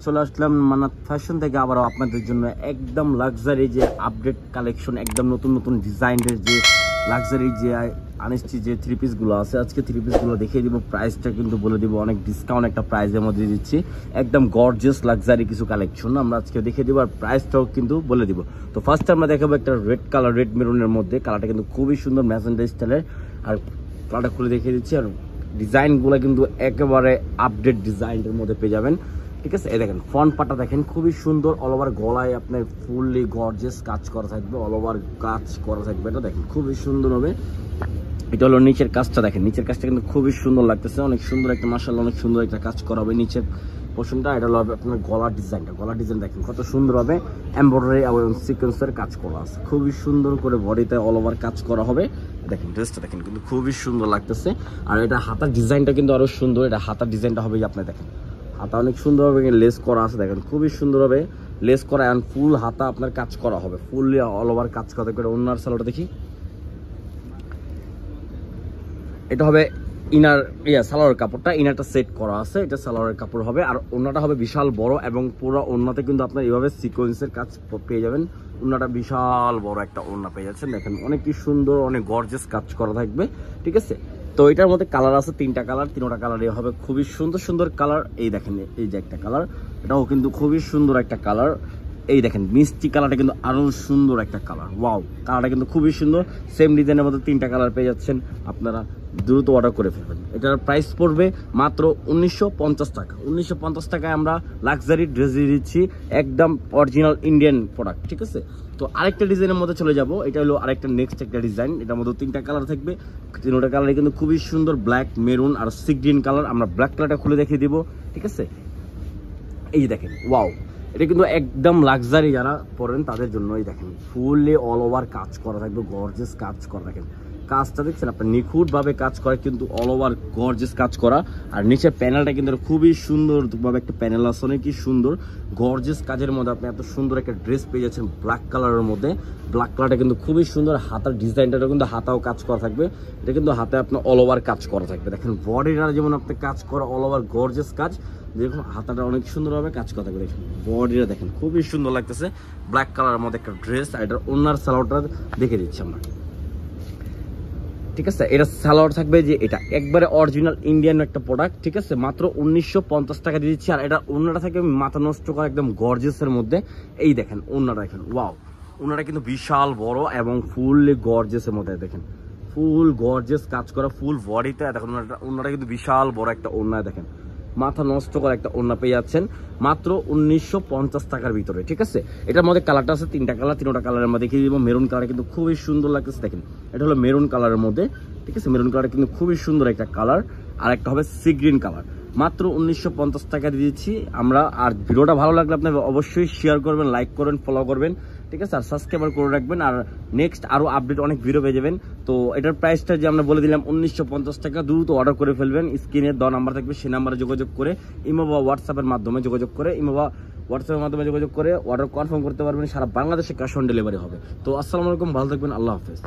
চলে আসলাম মানাত ফ্যাশন থেকে আবারও আপনাদের জন্য একদম লাক্সারি যে আপডেট কালেকশন, একদম নতুন নতুন ডিজাইনের যে লাক্সারি যে আনেছি যে থ্রি পিসগুলো আছে, আজকে থ্রি পিসগুলো দেখিয়ে দিব। প্রাইসটা কিন্তু বলে দিব, অনেক ডিসকাউন্ট একটা প্রাইসের মধ্যে দিচ্ছি। একদম গর্জিয়াস লাক্সারি কিছু কালেকশন আমরা আজকে দেখিয়ে দিব, আর প্রাইসটাও কিন্তু বলে দিব। তো ফার্স্ট আমরা দেখাবো একটা রেড কালার, রেড মেরুনের মধ্যে। কালারটা কিন্তু খুবই সুন্দর ম্যাজেন্ডা স্টাইলের, আর কালারটা খুলে দেখিয়ে দিচ্ছি। আর ডিজাইনগুলো কিন্তু একেবারে আপডেট ডিজাইনের মধ্যে পেয়ে যাবেন, ঠিক আছে। এই দেখেন ফ্রন্ট পার্টটা দেখেন খুবই সুন্দর, অল ওভার গলায় আপনার ফুললি গর্জিয়াস কাজ করা থাকবে, অল ওভার কাজ করা থাকবে। এটা দেখেন খুবই সুন্দর হবে। এটা হলো নিচের কাজটা, দেখেন নিচের কাজটা কিন্তু খুবই সুন্দর লাগতেছে, অনেক সুন্দর একটা মাশাআল্লাহ অনেক সুন্দর একটা কাজ করা হবে নিচের পোর্শনটা। এটা হলো আপনার গলার ডিজাইনটা, গলার ডিজাইন দেখেন কত সুন্দর হবে, এমব্রয়ডারি এবং সিকোয়েন্সের কাজ করা আছে, খুবই সুন্দর করে বডিতে অল ওভার কাজ করা হবে। দেখেন ড্রেসটা দেখেন কিন্তু খুবই সুন্দর লাগতেছে। আর এটা হাতার ডিজাইনটা কিন্তু আরো সুন্দর, এটা হাতার ডিজাইনটা হবে আপনি দেখেন হাতা অনেক সুন্দর হবে, লেস করা আছে দেখেন খুবই সুন্দর হবে, লেস করা অ্যান্ড ফুল হাতা আপনার কাজ করা হবে, ফুললি অল ওভার কাজ করা থাকবে। ওনার সালোয়ারটা দেখি, এটা হবে ইনার সালোয়ারের কাপড়টা, ইনারটা সেট করা আছে, এটা সালোয়ারের কাপড় হবে। আর ওনাটা হবে বিশাল বড় এবং পুরো ওনাতে কিন্তু আপনার এইভাবে সিকোয়েন্সের কাজ পেয়ে যাবেন। ওনাটা বিশাল বড় একটা ওনা পেয়ে যাচ্ছেন, দেখেন অনেক কি সুন্দর, অনেক গর্জিয়াস কাজ করা থাকবে, ঠিক আছে। তো এটার মধ্যে কালার আছে তিনটা কালার, তিনটা কালারই হবে খুবই সুন্দর সুন্দর কালার। এই দেখেন এই যে একটা কালার, এটাও কিন্তু খুবই সুন্দর একটা কালার। এই দেখেন মিষ্টি কালারটা কিন্তু আরো সুন্দর একটা কালার, ওয়াও কালারটা কিন্তু খুবই সুন্দর। সেম ডিজাইনের মধ্যে তিনটা কালার পেয়ে যাচ্ছেন, আপনারা দ্রুত অর্ডার করে ফেলবেন। এটার প্রাইস পড়বে মাত্র 1950 টাকা। 1950 টাকায় আমরা লাক্সারি ড্রেস দিয়ে দিচ্ছি, একদম অরিজিনাল ইন্ডিয়ান প্রোডাক্ট, ঠিক আছে। তো আরেকটা ডিজাইনের মধ্যে চলে যাব, এটা হলো আরেকটা নেক্সট একটা ডিজাইন। এটার মধ্যে তিনটা কালার থাকবে, তিনটা কালারই কিন্তু খুবই সুন্দর, ব্ল্যাক, মেরুন আর সি গ্রিন কালার। আমরা ব্ল্যাক কালারটা খুলে দেখিয়ে দিব, ঠিক আছে। এই যে দেখেন ওয়াও, এটা কিন্তু একদম লাক্সারি যারা পরেন তাদের জন্যই। দেখেন ফুললি অল ওভার কাজ করা থাকবে, গর্জিয়াস কাজ করা। দেখেন কাজটা দেখছেন আপনার নিখুঁত ভাবে কাজ করে, কিন্তু অল ওভার গর্জিয়াস কাজ করা। আর নিচের প্যানেলটা কিন্তু খুবই সুন্দর ভাবে একটা প্যানেল আছে, অনেক কি সুন্দর গর্জিয়াস কাজের মধ্যে আপনি এত সুন্দর একটা ড্রেস পেয়ে যাচ্ছেন ব্ল্যাক কালারের মধ্যে। ব্ল্যাক কালারটা কিন্তু খুবই সুন্দর, হাতার ডিজাইনটা কিন্তু হাতাও কাজ করা থাকবে, এটা কিন্তু হাতে আপনার অল ওভার কাজ করা থাকবে। দেখেন বডিটা যেমন আপনি কাজ করা অল ওভার গর্জিয়াস কাজ, দেখুন হাতাটা অনেক সুন্দরভাবে কাজ করা থাকবে। দেখুন বডিটা দেখেন খুবই সুন্দর লাগতেছে, ব্ল্যাক কালারের মধ্যে একটা ড্রেস। আর এটার ওনার সালোয়ারটা দেখে দিচ্ছি আমরা, ঠিক আছে। এটা সালোয়ার থাকবে যে এটা একবারে অরিজিনাল ইন্ডিয়ান একটা প্রোডাক্ট, ঠিক আছে। মাত্র 1950 টাকা দিয়ে দিচ্ছি। আর এটা ওনাটা থাকবে মাথা নষ্ট করা একদম গর্জিয়াসের মধ্যে। এই দেখেন ওনাটা দেখেন ওয়াও, ওনাটা কিন্তু বিশাল বড় এবং ফুললি গর্জিয়াসের মধ্যে। দেখেন ফুল গর্জিয়াস কাজ করা, ফুল বডিতে দেখেন ওনাটা কিন্তু বিশাল বড় একটা ওনা, দেখেন মাথা নষ্ট করা একটা ওড়না পেয়ে যাচ্ছেন মাত্র 1950 টাকার ভিতরে, ঠিক আছে। এটার মধ্যে কালারটা আছে তিনটা কালার, তিনটা কালারের মধ্যে দেখিয়ে দিব। মেরুন কালার কিন্তু খুবই সুন্দর লাগতেছে, দেখেন এটা হলো মেরুন কালারের মধ্যে, ঠিক আছে। মেরুন কালার কিন্তু খুবই সুন্দর একটা কালার। আর একটা হবে সি গ্রিন কালার, মাত্র 1950 টাকা দিয়ে দিচ্ছি আমরা। আর ভিডিওটা ভালো লাগলে আপনি অবশ্যই শেয়ার করবেন, লাইক করবেন, ফলো করবেন, ঠিক আছে। আর সাবস্ক্রাইবার করে রাখবেন, আর নেক্সট আরো আপডেট অনেক ভিডিও পেয়ে যাবেন। তো এটার প্রাইসটা যে আমরা বলে দিলাম 1950 টাকা, দ্রুত অর্ডার করে ফেলবেন। স্ক্রিনে দেওয়া নাম্বার থাকবে, সেই নাম্বারে যোগাযোগ করে ইমো বা হোয়াটসঅ্যাপের মাধ্যমে যোগাযোগ করে অর্ডার কনফার্ম করতে পারবেন। সারা বাংলাদেশে ক্যাশ অন ডেলিভারি হবে। তো আসসালামু আলাইকুম, ভালো থাকবেন, আল্লাহ হাফেজ।